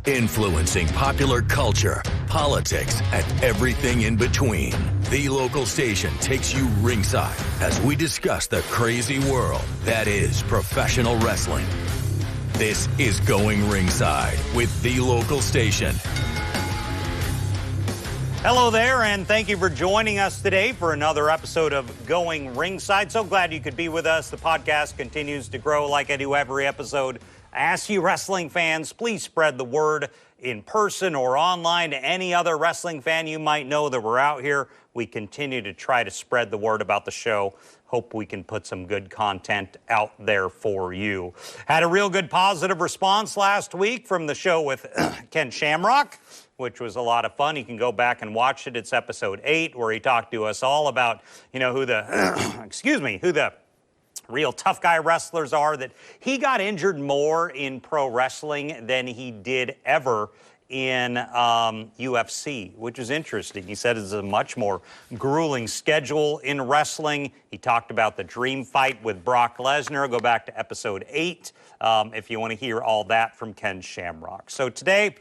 Influencing popular culture, politics, and everything in between. The local station takes you ringside as we discuss the crazy world that is professional wrestling. This is Going Ringside with the local station. Hello there, and thank you for joining us today for another episode of Going Ringside. So glad you could be with us. The podcast continues to grow like I do every episode. I ask you wrestling fans, please spread the word in person or online to any other wrestling fan you might know that we're out here. We continue to try to spread the word about the show. Hope we can put some good content out there for you. Had a real good positive response last week from the show with Ken Shamrock, which was a lot of fun. You can go back and watch it. It's episode 8, where he talked to us all about, who the, who the real tough guy wrestlers are, that he got injured more in pro wrestling than he did ever in UFC, which is interesting. He said it's a much more grueling schedule in wrestling. He talked about the dream fight with Brock Lesnar. Go back to episode 8 if you want to hear all that from Ken Shamrock. So today,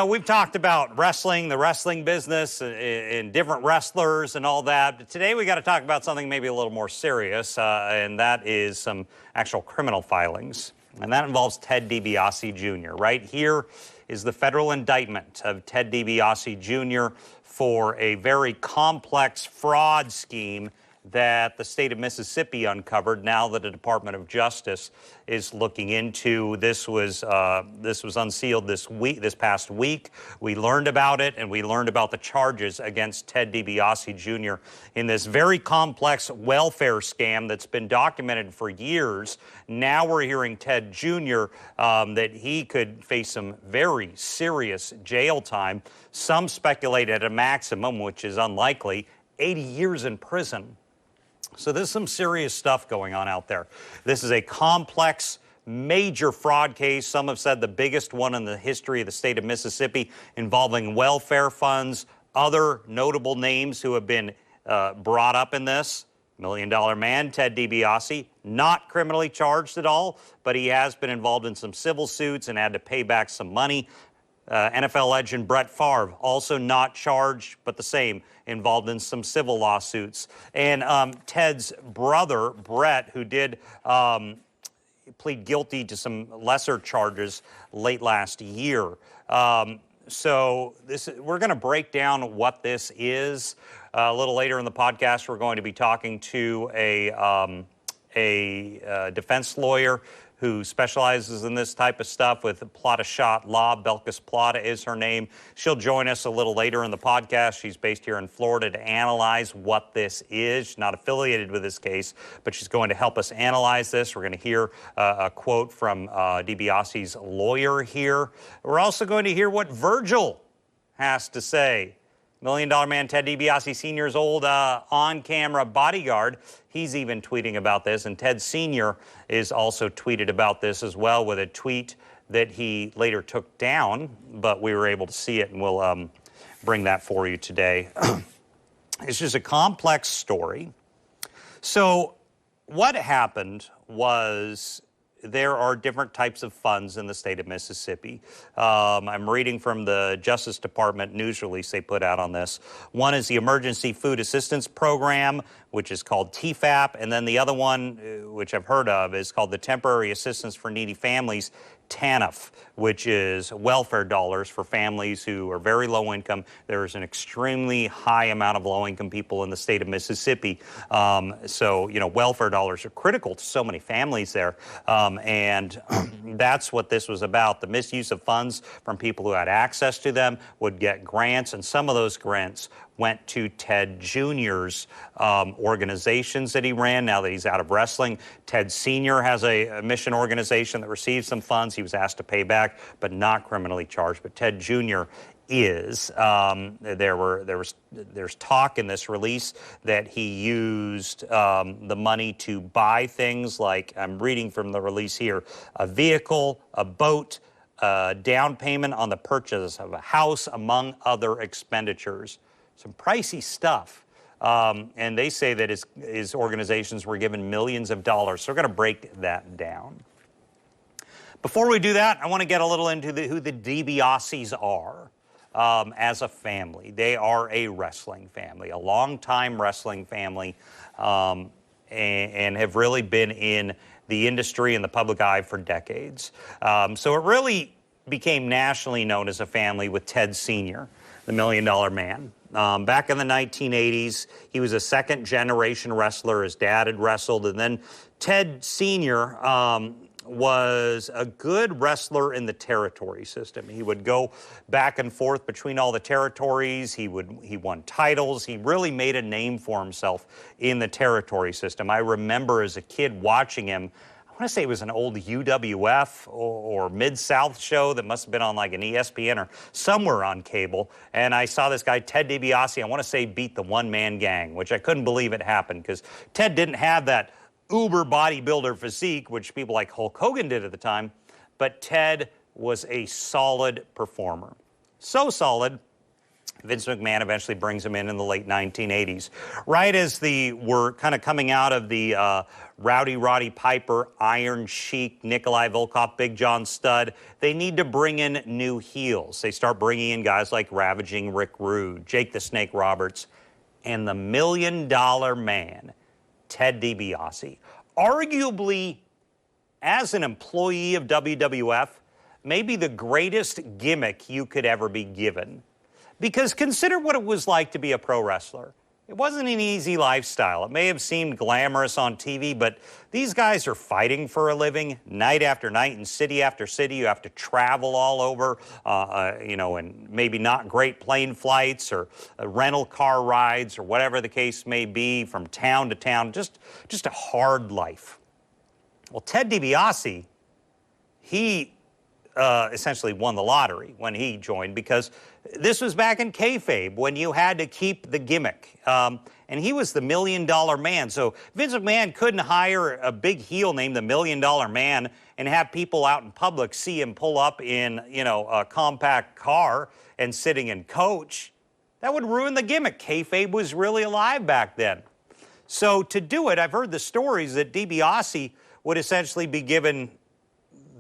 we've talked about wrestling, the wrestling business, and different wrestlers and all that. But today we got to talk about something maybe a little more serious, and that is some actual criminal filings. And that involves Ted Dibiase Jr. Right here is the federal indictment of Ted Dibiase Jr. for a very complex fraud scheme that the state of Mississippi uncovered now that the Department of Justice is looking into. This was unsealed this past week. We learned about it, and we learned about the charges against Ted Dibiase Jr. in this very complex welfare scam that's been documented for years. Now we're hearing Ted Jr. That he could face some very serious jail time. Some speculate at a maximum, which is unlikely, 80 years in prison. So there's some serious stuff going on out there. This is a complex, major fraud case. Some have said the biggest one in the history of the state of Mississippi, involving welfare funds. Other notable names who have been brought up in this: $1 Million Man, Ted Dibiase, not criminally charged at all, but he has been involved in some civil suits and had to pay back some money. NFL legend Brett Favre, also not charged, but the same, involved in some civil lawsuits. And Ted's brother, Brett, who did plead guilty to some lesser charges late last year. So we're going to break down what this is. A little later in the podcast, we're going to be talking to a defense lawyer who specializes in this type of stuff with Plata Shot Law. Belkis Plata is her name. She'll join us a little later in the podcast. She's based here in Florida to analyze what this is. She's not affiliated with this case, but she's going to help us analyze this. We're going to hear a quote from Dibiase's lawyer here. We're also going to hear what Virgil has to say. $1 Million Man Ted Dibiase Sr.'s old on-camera bodyguard. He's even tweeting about this, and Ted Sr. is also tweeted about this as well, with a tweet that he later took down, but we were able to see it, and we'll bring that for you today. It's just a complex story. So what happened was, there are different types of funds in the state of Mississippi. I'm reading from the Justice Department news release they put out on this. One is the Emergency Food Assistance Program, which is called TFAP, and then the other one, which I've heard of, is called the Temporary Assistance for Needy Families, TANF, which is welfare dollars for families who are very low income. There is an extremely high amount of low income people in the state of Mississippi. So welfare dollars are critical to so many families there. And that's what this was about. The misuse of funds from people who had access to them would get grants, and some of those grants went to Ted Jr.'s organizations that he ran now that he's out of wrestling. Ted Sr. has a mission organization that received some funds. He was asked to pay back, but not criminally charged. But Ted Jr. is. There's talk in this release that he used the money to buy things like, I'm reading from the release here, a vehicle, a boat, down payment on the purchase of a house, among other expenditures. Some pricey stuff. And they say that his organizations were given millions of dollars. So we're going to break that down. Before we do that, I want to get a little into who the Dibiases are as a family. They are a wrestling family, a long-time wrestling family, and have really been in the industry and the public eye for decades. So it really became nationally known as a family with Ted Sr., the $1 Million Man. Back in the 1980s, he was a second-generation wrestler. His dad had wrestled, and then Ted Sr. Was a good wrestler in the territory system. He would go back and forth between all the territories. He won titles. He really made a name for himself in the territory system. I remember as a kid watching him. I want to say it was an old UWF or Mid-South show that must have been on like an ESPN or somewhere on cable. And I saw this guy, Ted Dibiase, I want to say beat the one-man gang, which I couldn't believe it happened because Ted didn't have that uber bodybuilder physique, which people like Hulk Hogan did at the time, but Ted was a solid performer. So solid, Vince McMahon eventually brings him in the late 1980s. Right as we're kind of coming out of the Rowdy Roddy Piper, Iron Sheik, Nikolai Volkov, Big John Studd, they need to bring in new heels. They start bringing in guys like Ravaging Rick Rude, Jake the Snake Roberts, and the $1 Million Man, Ted DiBiase. Arguably, as an employee of WWF, maybe the greatest gimmick you could ever be given. Because consider what it was like to be a pro wrestler. It wasn't an easy lifestyle. It may have seemed glamorous on TV, but these guys are fighting for a living night after night and city after city. You have to travel all over, and maybe not great plane flights or rental car rides or whatever the case may be from town to town. Just a hard life. Well, Ted DiBiase, he essentially won the lottery when he joined because this was back in kayfabe when you had to keep the gimmick. And he was the $1 Million Man. So Vince McMahon couldn't hire a big heel named the $1 Million Man and have people out in public see him pull up in, a compact car and sitting in coach. That would ruin the gimmick. Kayfabe was really alive back then. So to do it, I've heard the stories that DiBiase would essentially be given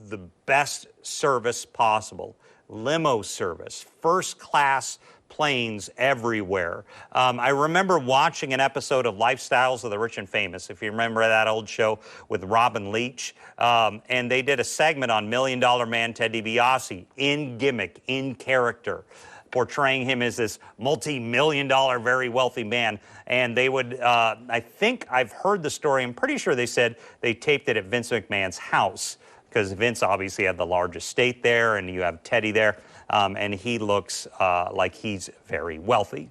the best service possible. Limo service, first-class planes everywhere. I remember watching an episode of Lifestyles of the Rich and Famous, if you remember that old show with Robin Leach, and they did a segment on $1 Million Man Ted DiBiase, in gimmick, in character, portraying him as this multi-million-dollar, very wealthy man. And they would, I think I've heard the story, I'm pretty sure they said they taped it at Vince McMahon's house, because Vince obviously had the large estate there, and you have Teddy there, and he looks like he's very wealthy.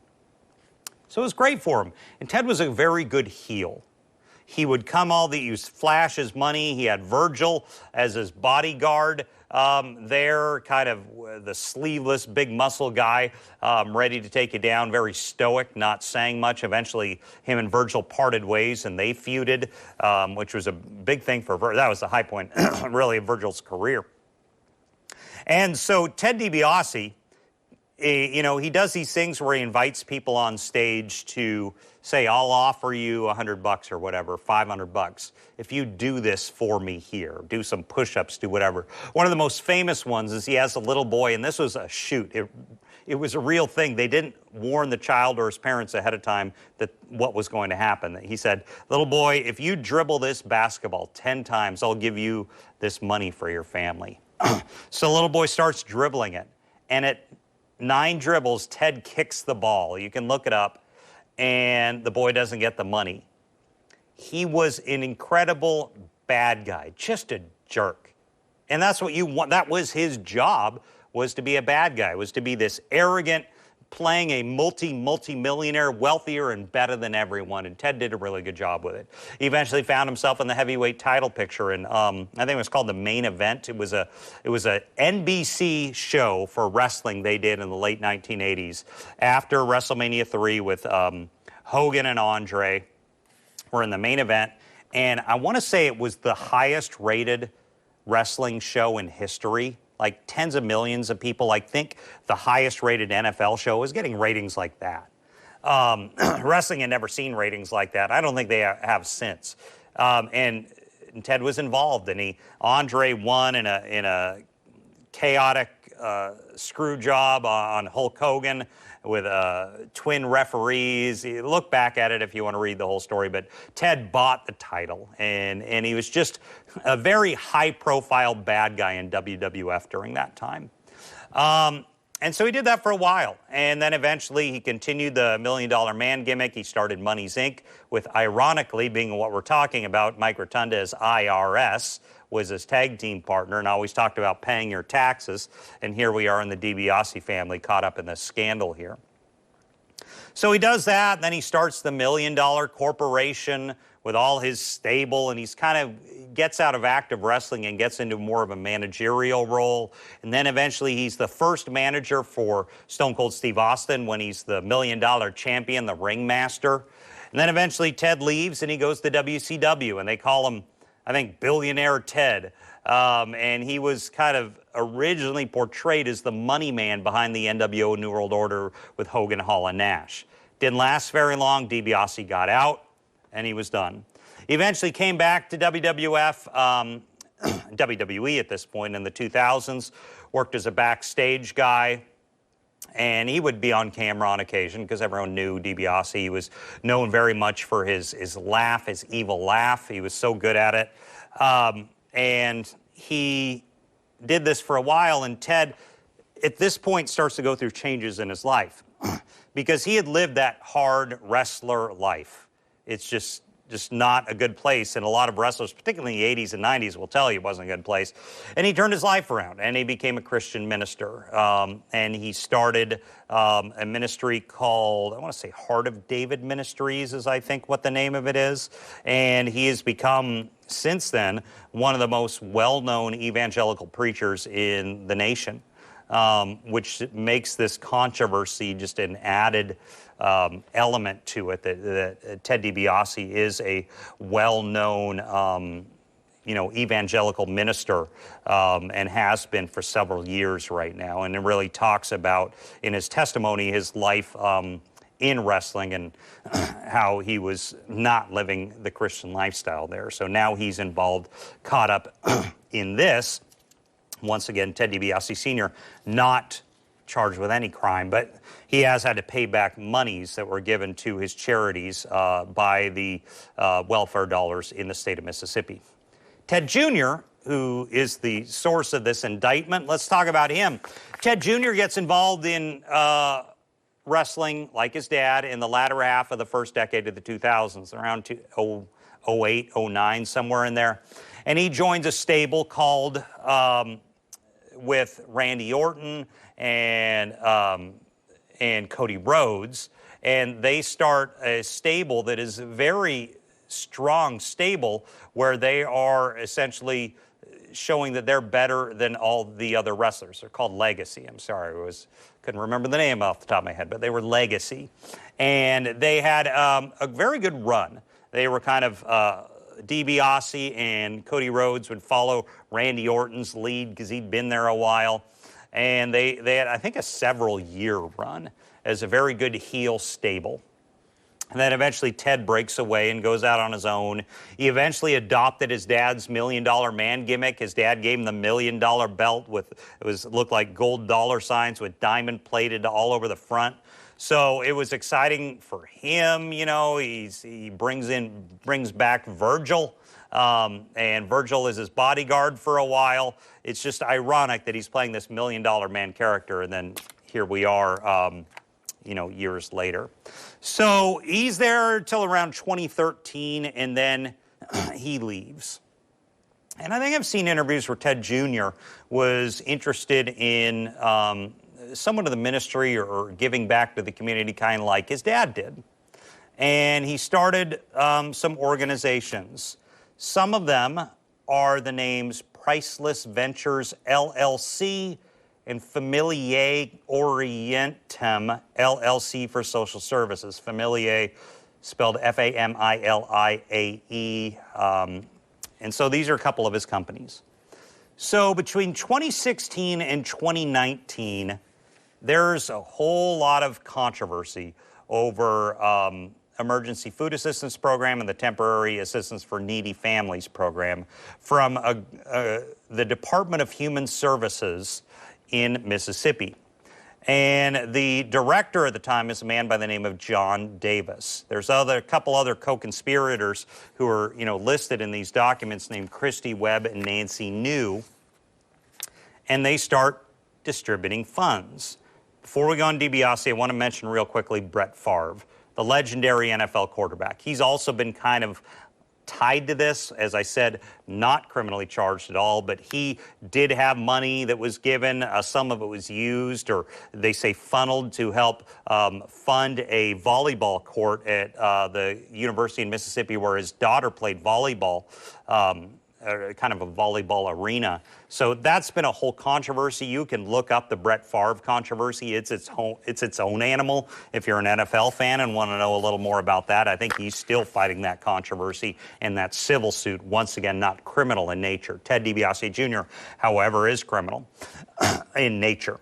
So it was great for him. And Ted was a very good heel. He would come he would flash his money. He had Virgil as his bodyguard there, kind of the sleeveless, big muscle guy, ready to take you down, very stoic, not saying much. Eventually, him and Virgil parted ways, and they feuded, which was a big thing for Virgil. That was the high point, really, of Virgil's career. And so Ted DiBiase, he does these things where he invites people on stage to say, I'll offer you $100 or whatever, $500 if you do this for me here, do some push-ups, do whatever. One of the most famous ones is he has a little boy, and this was a shoot. It was a real thing. They didn't warn the child or his parents ahead of time that what was going to happen. He said, little boy, if you dribble this basketball 10 times, I'll give you this money for your family. So the little boy starts dribbling it, and at 9 dribbles, Ted kicks the ball. You can look it up. And the boy doesn't get the money. He was an incredible bad guy, just a jerk. And that's what you want. That was his job, was to be a bad guy, was to be this arrogant, playing a multi-millionaire, wealthier and better than everyone. And Ted did a really good job with it. He eventually found himself in the heavyweight title picture, and I think it was called The Main Event. It was a NBC show for wrestling they did in the late 1980s after WrestleMania 3 with Hogan and Andre. Were in the main event, and I want to say it was the highest rated wrestling show in history. Like tens of millions of people. I think the highest rated NFL show was getting ratings like that. Wrestling had never seen ratings like that. I don't think they have since. And Ted was involved, and Andre won in a chaotic screw job on Hulk Hogan with twin referees. You look back at it if you want to read the whole story, but Ted bought the title, and he was just a very high-profile bad guy in WWF during that time. And so he did that for a while, and then eventually he continued the $1 Million Man gimmick. He started Money's Inc. with, ironically, being what we're talking about, Mike Rotunda as IRS, was his tag team partner, and always talked about paying your taxes. And here we are in the Dibiase family, caught up in this scandal here. So he does that, and then he starts the $1 Million Corporation with all his stable, and he's kind of gets out of active wrestling and gets into more of a managerial role. And then eventually he's the first manager for Stone Cold Steve Austin when he's the $1 Million champion, the ringmaster. And then eventually Ted leaves and he goes to WCW, and they call him, I think, Billionaire Ted. And he was kind of originally portrayed as the money man behind the NWO New World Order with Hogan, Hall, and Nash. Didn't last very long. DiBiase got out, and he was done. He eventually came back to WWF, WWE at this point in the 2000s, worked as a backstage guy, and he would be on camera on occasion because everyone knew DiBiase. He was known very much for his laugh, his evil laugh. He was so good at it. And he did this for a while, and Ted, at this point, starts to go through changes in his life because he had lived that hard wrestler life. It's just not a good place, and a lot of wrestlers, particularly in the 80s and 90s, will tell you it wasn't a good place. And he turned his life around, and he became a Christian minister. And he started a ministry called, I want to say Heart of David Ministries is, I think, what the name of it is. And he has become, since then, one of the most well-known evangelical preachers in the nation, which makes this controversy just an added element to it, that Ted DiBiase is a well-known, evangelical minister, and has been for several years right now. And it really talks about, in his testimony, his life in wrestling and how he was not living the Christian lifestyle there. So now he's involved, caught up in this. Once again, Ted DiBiase Sr., not charged with any crime, but he has had to pay back monies that were given to his charities by the welfare dollars in the state of Mississippi. Ted Jr., who is the source of this indictment, let's talk about him. Ted Jr. gets involved in wrestling, like his dad, in the latter half of the first decade of the 2000s, around 2008, 09, somewhere in there. And he joins a stable called, with Randy Orton and Cody Rhodes, and they start a stable that is a very strong stable where they are essentially showing that they're better than all the other wrestlers. They're called Legacy. I'm sorry, couldn't remember the name off the top of my head, but they were Legacy. And they had a very good run. They were kind of DiBiase and Cody Rhodes would follow Randy Orton's lead because he'd been there a while. And they had, I think, a several-year run as a very good heel stable. And then eventually Ted breaks away and goes out on his own. He eventually adopted his dad's $1 Million Man gimmick. His dad gave him the $1 Million belt looked like gold dollar signs with diamond plated all over the front. So it was exciting for him, he brings back Virgil, and Virgil is his bodyguard for a while. It's just ironic that he's playing this $1 Million Man character, and then here we are, years later. So he's there till around 2013, and then he leaves. And I think I've seen interviews where Ted Jr. was interested in somewhat of the ministry or giving back to the community, kind of like his dad did. And he started some organizations. Some of them are the names Priceless Ventures, LLC, and Familiae Orientem, LLC for social services. Familiae, spelled F-A-M-I-L-I-A-E. And so these are a couple of his companies. So between 2016 and 2019, there's a whole lot of controversy over Emergency Food Assistance Program and the Temporary Assistance for Needy Families Program from the Department of Human Services in Mississippi. And the director at the time is a man by the name of John Davis. There's a couple other co-conspirators who are, listed in these documents named Christy Webb and Nancy New. And they start distributing funds. Before we go on Dibiase, I want to mention real quickly Brett Favre, the legendary NFL quarterback. He's also been kind of tied to this, as I said, not criminally charged at all, but he did have money that was given. Some of it was used, or they say funneled, to help fund a volleyball court at the University of Mississippi where his daughter played volleyball. Kind of a volleyball arena. So that's been a whole controversy. You can look up the Brett Favre controversy. It's its own animal. If you're an NFL fan and want to know a little more about that, I think he's still fighting that controversy and that civil suit, once again, not criminal in nature. Ted Dibiase Jr., however, is criminal in nature.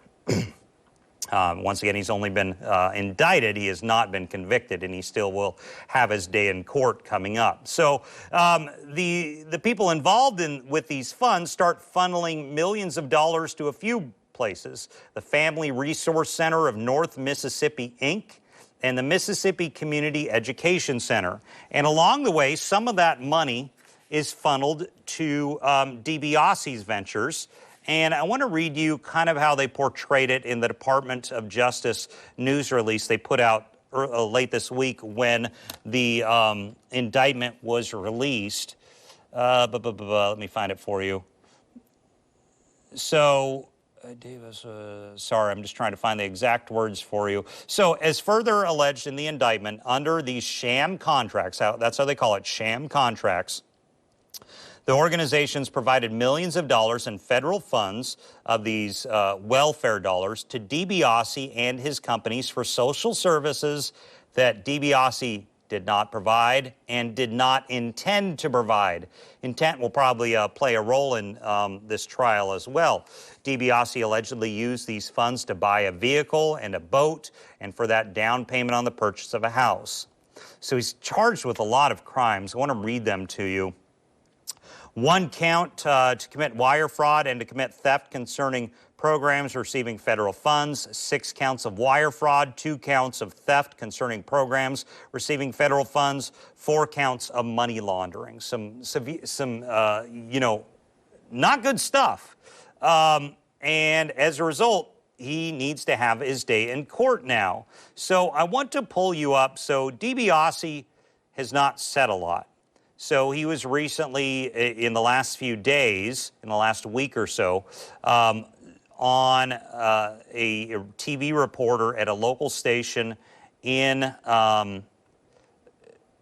Once again, he's only been indicted. He has not been convicted, and he still will have his day in court coming up. So the people involved with these funds start funneling millions of dollars to a few places. The Family Resource Center of North Mississippi, Inc., and the Mississippi Community Education Center. And along the way, some of that money is funneled to Dibiase's ventures. And I want to read you kind of how they portrayed it in the Department of Justice news release they put out late this week when the indictment was released. Let me find it for you. So, Davis, sorry, I'm just trying to find the exact words for you. So, as further alleged in the indictment, under these sham contracts, that's how they call it, sham contracts, the organizations provided millions of dollars in federal funds of these welfare dollars to Dibiase and his companies for social services that Dibiase did not provide and did not intend to provide. Intent will probably play a role in this trial as well. Dibiase allegedly used these funds to buy a vehicle and a boat, and for that down payment on the purchase of a house. So he's charged with a lot of crimes. I want to read them to you. 1 count to commit wire fraud and to commit theft concerning programs receiving federal funds. 6 counts of wire fraud, 2 counts of theft concerning programs receiving federal funds, 4 counts of money laundering. Some not good stuff. And as a result, he needs to have his day in court now. So I want to pull you up. So Dibiase has not said a lot. So he was recently, in the last few days, in the last week or so, on a TV reporter at a local station in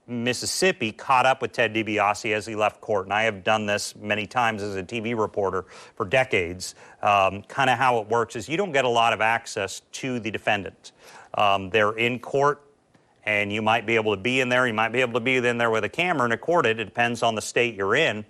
Mississippi caught up with Ted Dibiase as he left court. And I have done this many times as a TV reporter for decades. Kind of how it works is you don't get a lot of access to the defendant. They're in court, and you might be able to be in there. You might be able to be in there with a camera and record it. It depends on the state you're in.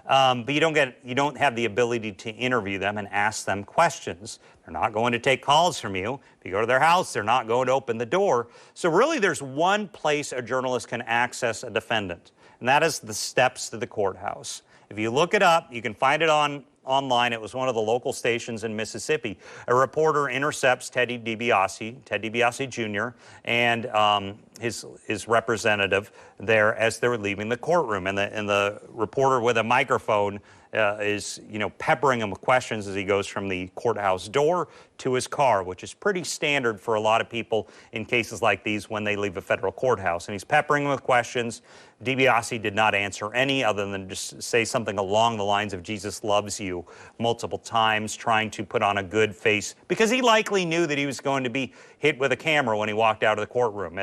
But you don't have the ability to interview them and ask them questions. They're not going to take calls from you. If you go to their house, they're not going to open the door. So really, there's one place a journalist can access a defendant, and that is the steps to the courthouse. If you look it up, you can find it online. It was one of the local stations in Mississippi. A reporter intercepts Ted Dibiase Jr., and his representative there as they're leaving the courtroom. And the reporter with a microphone is, peppering him with questions as he goes from the courthouse door to his car, which is pretty standard for a lot of people in cases like these when they leave a federal courthouse. And he's peppering him with questions. Dibiase did not answer any other than just say something along the lines of "Jesus loves you" multiple times, trying to put on a good face, because he likely knew that he was going to be hit with a camera when he walked out of the courtroom.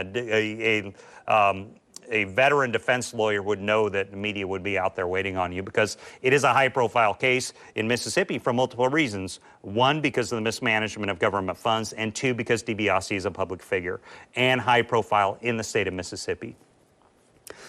A veteran defense lawyer would know that the media would be out there waiting on you, because it is a high-profile case in Mississippi for multiple reasons. 1, because of the mismanagement of government funds, and 2, because Dibiase is a public figure and high-profile in the state of Mississippi.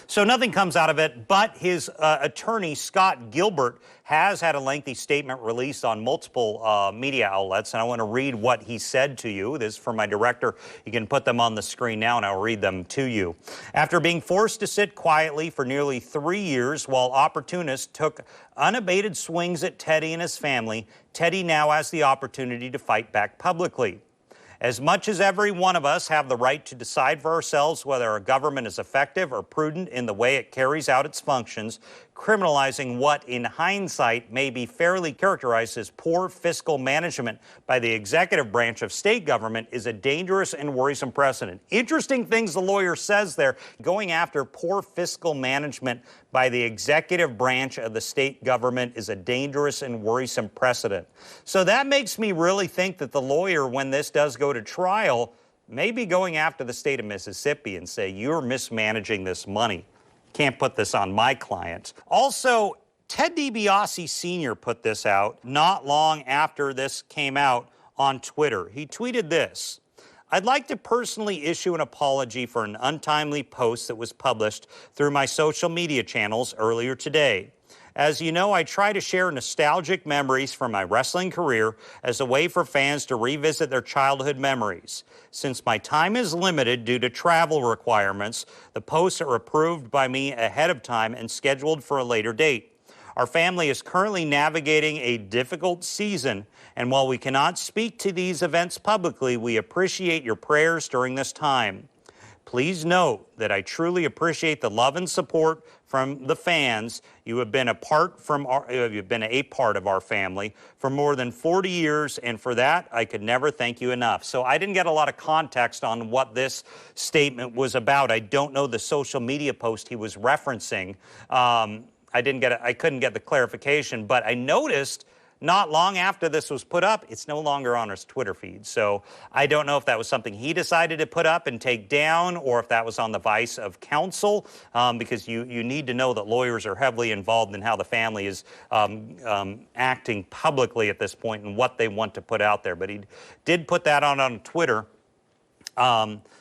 So nothing comes out of it, but his attorney, Scott Gilbert, has had a lengthy statement released on multiple media outlets, and I want to read what he said to you. This is from my director. You can put them on the screen now, and I'll read them to you. After being forced to sit quietly for nearly 3 years while opportunists took unabated swings at Teddy and his family, Teddy now has the opportunity to fight back publicly. As much as every one of us have the right to decide for ourselves whether our government is effective or prudent in the way it carries out its functions, criminalizing what, in hindsight, may be fairly characterized as poor fiscal management by the executive branch of state government is a dangerous and worrisome precedent. Interesting things the lawyer says there, going after poor fiscal management by the executive branch of the state government is a dangerous and worrisome precedent. So that makes me really think that the lawyer, when this does go to trial, may be going after the state of Mississippi and say, you're mismanaging this money. Can't put this on my client. Also, Ted Dibiase Jr. put this out not long after this came out on Twitter. He tweeted this: I'd like to personally issue an apology for an untimely post that was published through my social media channels earlier today. As you know, I try to share nostalgic memories from my wrestling career as a way for fans to revisit their childhood memories. Since my time is limited due to travel requirements, the posts are approved by me ahead of time and scheduled for a later date. Our family is currently navigating a difficult season, and while we cannot speak to these events publicly, we appreciate your prayers during this time. Please note that I truly appreciate the love and support from the fans. You have been a part of our family for more than 40 years, and for that, I could never thank you enough. So I didn't get a lot of context on what this statement was about. I don't know the social media post he was referencing. I couldn't get the clarification, but I noticed not long after this was put up, it's no longer on his Twitter feed. So I don't know if that was something he decided to put up and take down, or if that was on the advice of counsel, because you need to know that lawyers are heavily involved in how the family is acting publicly at this point and what they want to put out there. But he did put that on Twitter.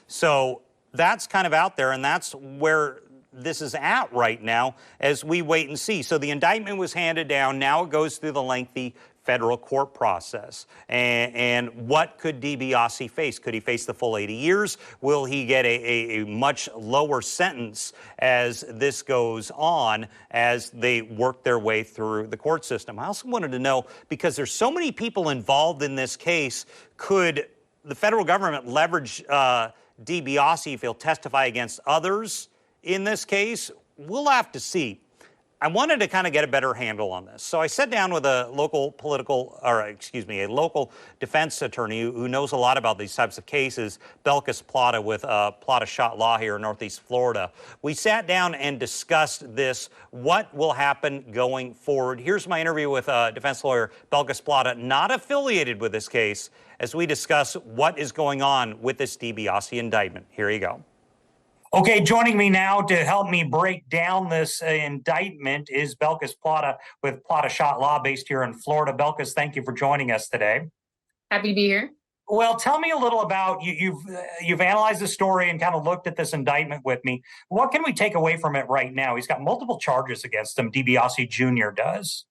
So that's kind of out there, and that's where this is at right now as we wait and see. So the indictment was handed down. Now it goes through the lengthy federal court process. And what could Dibiase face? Could he face the full 80 years? Will he get a much lower sentence as this goes on, as they work their way through the court system? I also wanted to know, because there's so many people involved in this case, could the federal government leverage Dibiase if he'll testify against others in this case? We'll have to see. I wanted to kind of get a better handle on this. So I sat down with a local defense attorney who knows a lot about these types of cases, Belkis Plata with Plata Shot Law here in Northeast Florida. We sat down and discussed this, what will happen going forward. Here's my interview with defense lawyer Belkis Plata, not affiliated with this case, as we discuss what is going on with this Dibiase indictment. Here you go. Okay, joining me now to help me break down this indictment is Belkis Plata with Plata Shot Law, based here in Florida. Belkis, thank you for joining us today. Happy to be here. Well, tell me a little about you've analyzed the story and kind of looked at this indictment with me. What can we take away from it right now? He's got multiple charges against him, Dibiase Jr. does.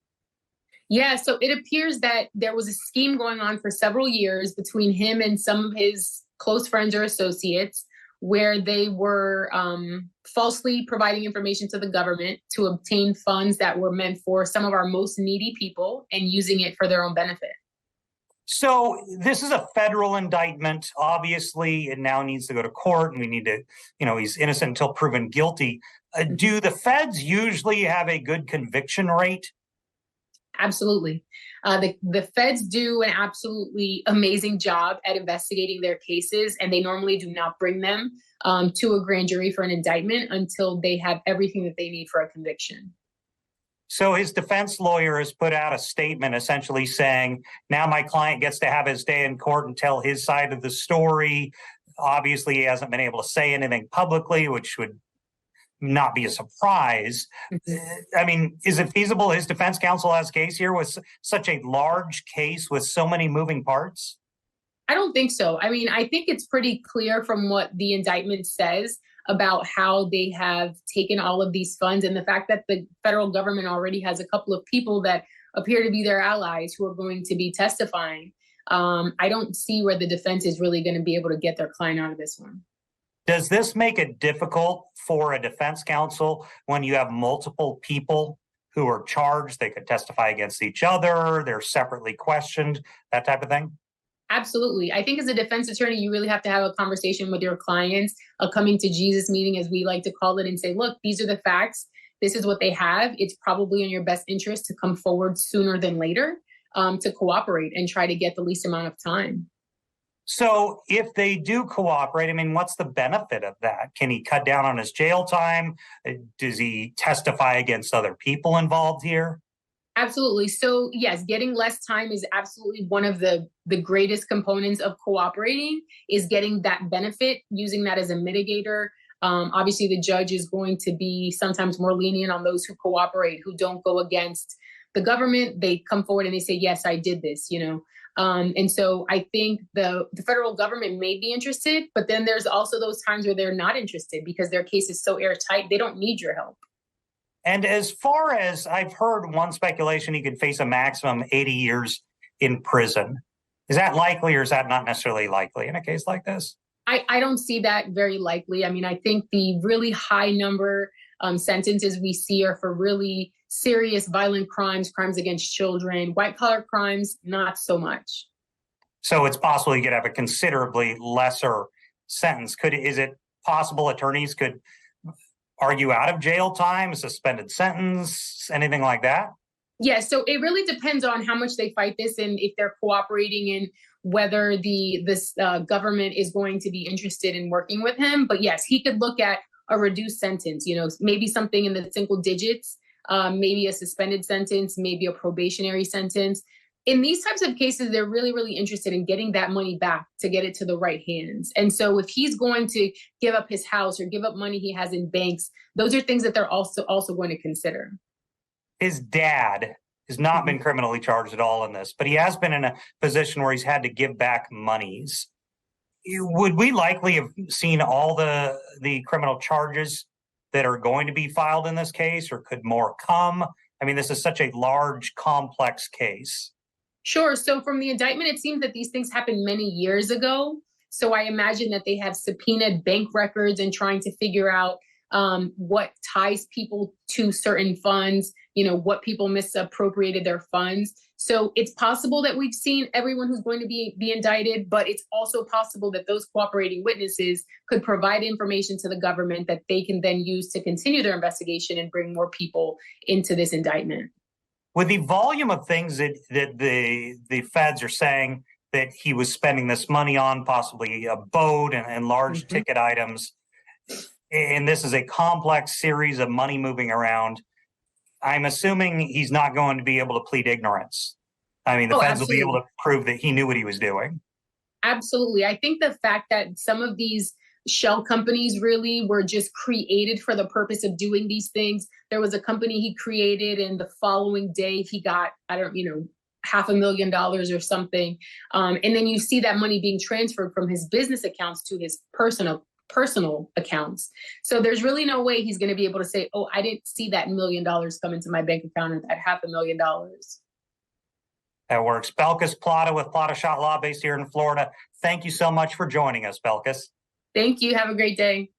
Yeah, so it appears that there was a scheme going on for several years between him and some of his close friends or associates, where they were falsely providing information to the government to obtain funds that were meant for some of our most needy people and using it for their own benefit. So this is a federal indictment. Obviously, it now needs to go to court, and we need to, he's innocent until proven guilty. Do the feds usually have a good conviction rate? Absolutely. The feds do an absolutely amazing job at investigating their cases, and they normally do not bring them to a grand jury for an indictment until they have everything that they need for a conviction. So his defense lawyer has put out a statement essentially saying, now my client gets to have his day in court and tell his side of the story. Obviously, he hasn't been able to say anything publicly, which would not be a surprise. I mean, is it feasible his defense counsel has a case here with such a large case with so many moving parts? I don't think so. I mean, I think it's pretty clear from what the indictment says about how they have taken all of these funds, and the fact that the federal government already has a couple of people that appear to be their allies who are going to be testifying. I don't see where the defense is really going to be able to get their client out of this one. Does this make it difficult for a defense counsel when you have multiple people who are charged? They could testify against each other, they're separately questioned, that type of thing? Absolutely. I think as a defense attorney, you really have to have a conversation with your clients, a coming to Jesus meeting, as we like to call it, and say, look, these are the facts. This is what they have. It's probably in your best interest to come forward sooner than later, to cooperate and try to get the least amount of time. So if they do cooperate, I mean, what's the benefit of that? Can he cut down on his jail time? Does he testify against other people involved here? Absolutely. So yes, getting less time is absolutely one of the greatest components of cooperating, is getting that benefit, using that as a mitigator. Obviously, the judge is going to be sometimes more lenient on those who cooperate, who don't go against the government. They come forward and they say, yes, I did this, and so I think the federal government may be interested, but then there's also those times where they're not interested because their case is so airtight, they don't need your help. And as far as I've heard, one speculation, he could face a maximum 80 years in prison. Is that likely, or is that not necessarily likely in a case like this? I don't see that very likely. I mean, I think the really high number sentences we see are for really serious violent crimes, crimes against children. White collar crimes, not so much. So it's possible you could have a considerably lesser sentence. Is it possible attorneys could argue out of jail time, a suspended sentence, anything like that? Yeah, so it really depends on how much they fight this and if they're cooperating, and whether this government is going to be interested in working with him. But yes, he could look at a reduced sentence, maybe something in the single digits, maybe a suspended sentence, maybe a probationary sentence. In these types of cases, they're really, really interested in getting that money back to get it to the right hands. And so if he's going to give up his house or give up money he has in banks, those are things that they're also going to consider. His dad has not been criminally charged at all in this, but he has been in a position where he's had to give back monies. Would we likely have seen all the criminal charges that are going to be filed in this case, or could more come? I mean, this is such a large, complex case. Sure. So from the indictment, it seems that these things happened many years ago. So I imagine that they have subpoenaed bank records and trying to figure out what ties people to certain funds, what people misappropriated their funds. So it's possible that we've seen everyone who's going to be indicted, but it's also possible that those cooperating witnesses could provide information to the government that they can then use to continue their investigation and bring more people into this indictment. With the volume of things that the feds are saying that he was spending this money on, possibly a boat and large ticket items, and this is a complex series of money moving around, I'm assuming he's not going to be able to plead ignorance. I mean, the feds will be able to prove that he knew what he was doing. Absolutely. I think the fact that some of these shell companies really were just created for the purpose of doing these things. There was a company he created, and the following day he got, $500,000 or something. And then you see that money being transferred from his business accounts to his personal accounts. So there's really no way he's going to be able to say, oh, I didn't see that $1 million come into my bank account, or that $500,000. That works. Belkis Plata with Plata Shot Law, based here in Florida. Thank you so much for joining us, Belkis. Thank you. Have a great day.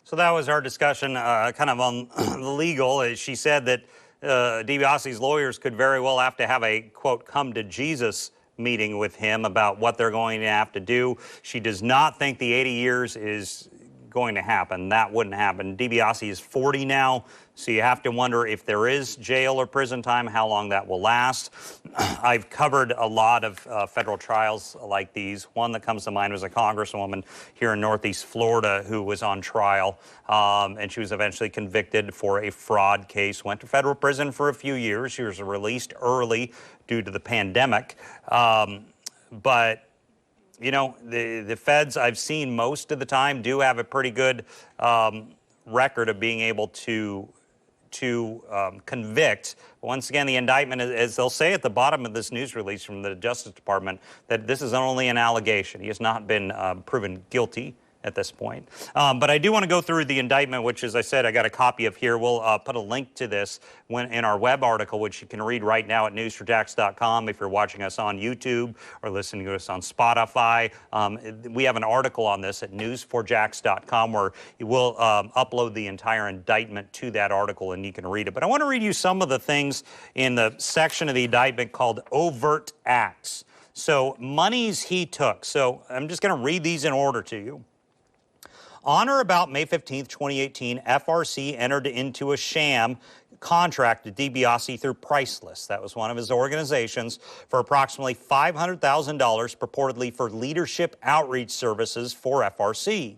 So that was our discussion kind of on the legal. She said that Dibiase's lawyers could very well have to have a, quote, come to Jesus meeting with him about what they're going to have to do. She does not think the 80 years is going to happen. That wouldn't happen. Dibiase is 40 now, so you have to wonder if there is jail or prison time, how long that will last. I've covered a lot of federal trials like these. One that comes to mind was a congresswoman here in Northeast Florida who was on trial, and she was eventually convicted for a fraud case, went to federal prison for a few years. She was released early due to the pandemic. But the feds, I've seen most of the time, do have a pretty good record of being able to convict. Once again, the indictment, as they'll say at the bottom of this news release from the Justice Department, that this is only an allegation. He has not been proven guilty at this point. But I do want to go through the indictment, which, as I said, I got a copy of here. We'll put a link to this in our web article, which you can read right now at newsforjax.com if you're watching us on YouTube or listening to us on Spotify. We have an article on this at newsforjax.com where you will upload the entire indictment to that article and you can read it. But I want to read you some of the things in the section of the indictment called overt acts. So monies he took. So I'm just going to read these in order to you. On or about May 15th, 2018, FRC entered into a sham contract to Dibiase through Priceless. That was one of his organizations for approximately $500,000 purportedly for leadership outreach services for FRC.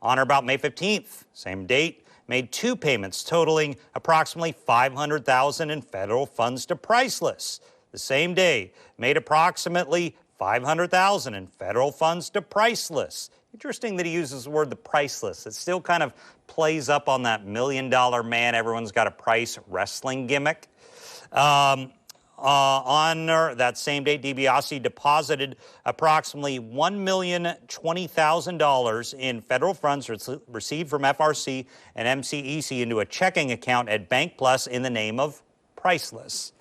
On or about May 15th, same date, made two payments totaling approximately $500,000 in federal funds to Priceless. The same day, made approximately $500,000 in federal funds to Priceless. Interesting that he uses the word the priceless. It still kind of plays up on that $1 million man, everyone's got a price wrestling gimmick. On that same day, Dibiase deposited approximately $1,020,000 in federal funds received from FRC and MCEC into a checking account at Bank Plus in the name of Priceless.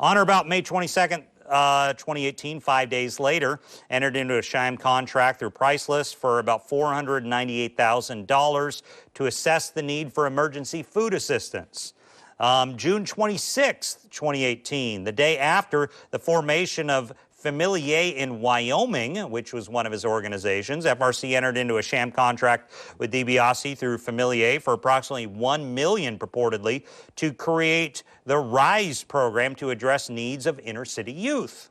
On or about May 22nd, 2018, 5 days later, entered into a sham contract through Priceless for about $498,000 to assess the need for emergency food assistance. June 26th, 2018, the day after the formation of Familier in Wyoming, which was one of his organizations, FRC entered into a sham contract with Dibiase through Familier for approximately $1 million purportedly to create the RISE program to address needs of inner-city youth.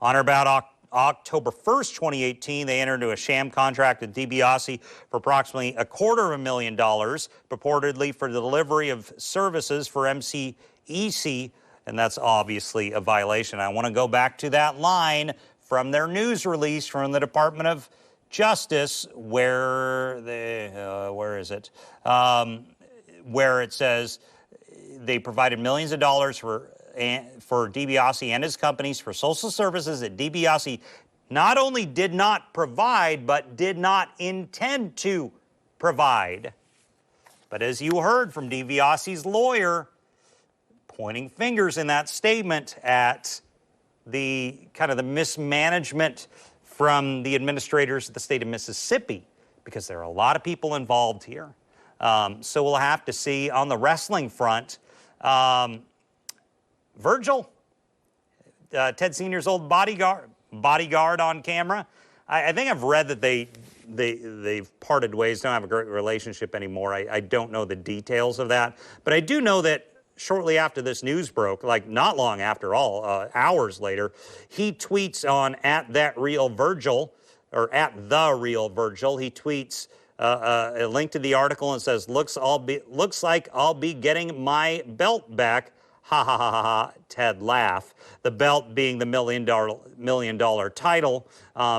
On or about October 1st, 2018, they entered into a sham contract with Dibiase for approximately $250,000 purportedly for the delivery of services for MCEC, and that's obviously a violation. I want to go back to that line from their news release from the Department of Justice where where it says they provided millions of dollars for Dibiase and his companies for social services that Dibiase not only did not provide, but did not intend to provide. But as you heard from Dibiase's lawyer, pointing fingers in that statement at the kind of the mismanagement from the administrators of the state of Mississippi, because there are a lot of people involved here. So we'll have to see on the wrestling front. Virgil, Ted Sr.'s old bodyguard on camera. I think I've read that they've parted ways, don't have a great relationship anymore. I don't know the details of that, but I do know that shortly after this news broke, like not long after all, hours later, he tweets on @ThatRealVirgil, or @TheRealVirgil. He tweets a link to the article and says, looks like I'll be getting my belt back. Ha ha ha ha ha, Ted laugh. The belt being the $1 million title,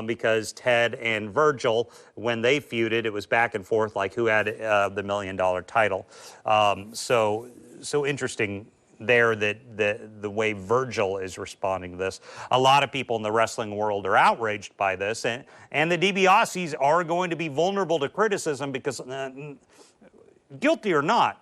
because Ted and Virgil, when they feuded, it was back and forth like who had the $1 million title. So interesting there that the way Virgil is responding to this. A lot of people in the wrestling world are outraged by this, and the Dibiases are going to be vulnerable to criticism because, guilty or not,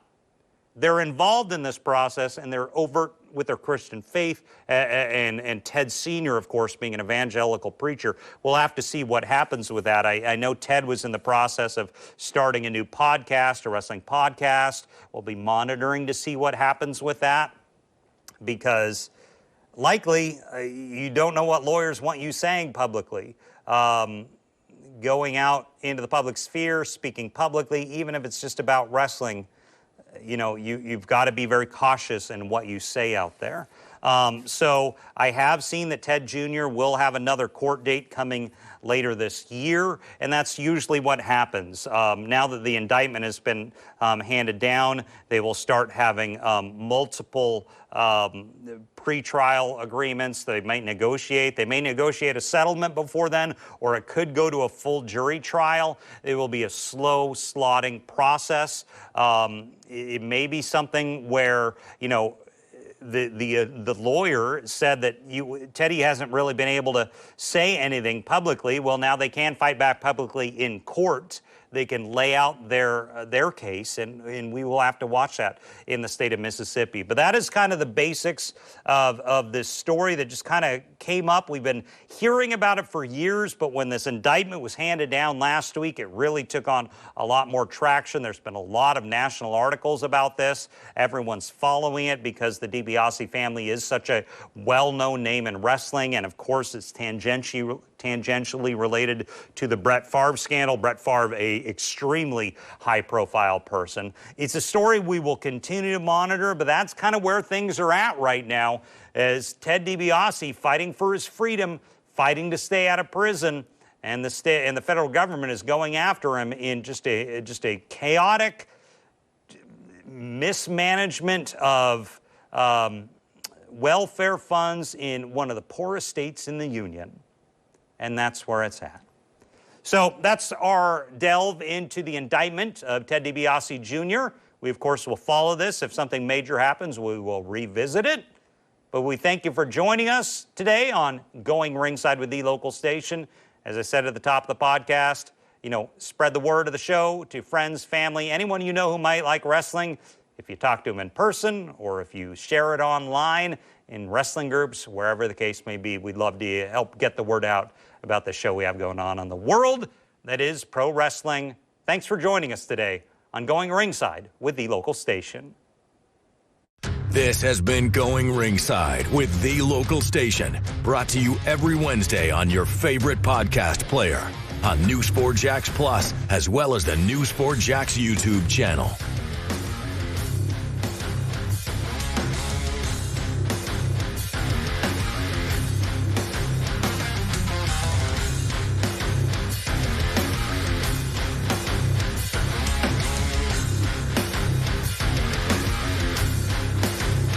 they're involved in this process and they're overt with their Christian faith, and Ted Sr., of course, being an evangelical preacher. We'll have to see what happens with that. I know Ted was in the process of starting a new podcast, a wrestling podcast. We'll be monitoring to see what happens with that, because likely you don't know what lawyers want you saying publicly. Going out into the public sphere, speaking publicly, even if it's just about wrestling, you know, you've got to be very cautious in what you say out there. So I have seen that Ted Jr. will have another court date coming later this year, and that's usually what happens. Now that the indictment has been handed down, they will start having multiple pretrial agreements. They might negotiate. They may negotiate a settlement before then, or it could go to a full jury trial. It will be a slow, slotting process. It may be something where, you know, the lawyer said that Teddy hasn't really been able to say anything publicly. Well, now they can fight back publicly in court. They can lay out their case, and we will have to watch that in the state of Mississippi. But that is kind of the basics of this story that just kind of came up. We've been hearing about it for years, but when this indictment was handed down last week, it really took on a lot more traction. There's been a lot of national articles about this. Everyone's following it because the Dibiase family is such a well-known name in wrestling, and of course it's tangentially related to the Brett Favre scandal. Brett Favre, a extremely high-profile person. It's a story we will continue to monitor, but that's kind of where things are at right now, as Ted Dibiase fighting for his freedom, fighting to stay out of prison, and the federal government is going after him in just a chaotic mismanagement of welfare funds in one of the poorest states in the union. And that's where it's at. So that's our delve into the indictment of Ted Dibiase Jr. We, of course, will follow this. If something major happens, we will revisit it. But we thank you for joining us today on Going Ringside with the local station. As I said at the top of the podcast, spread the word of the show to friends, family, anyone you know who might like wrestling. If you talk to them in person or if you share it online in wrestling groups, wherever the case may be, we'd love to help get the word out about the show we have going on the world that is pro wrestling. Thanks for joining us today on Going Ringside with the local station. This has been Going Ringside with the local station, brought to you every Wednesday on your favorite podcast player, on News 4 Jax Plus, as well as the News 4 Jax YouTube channel.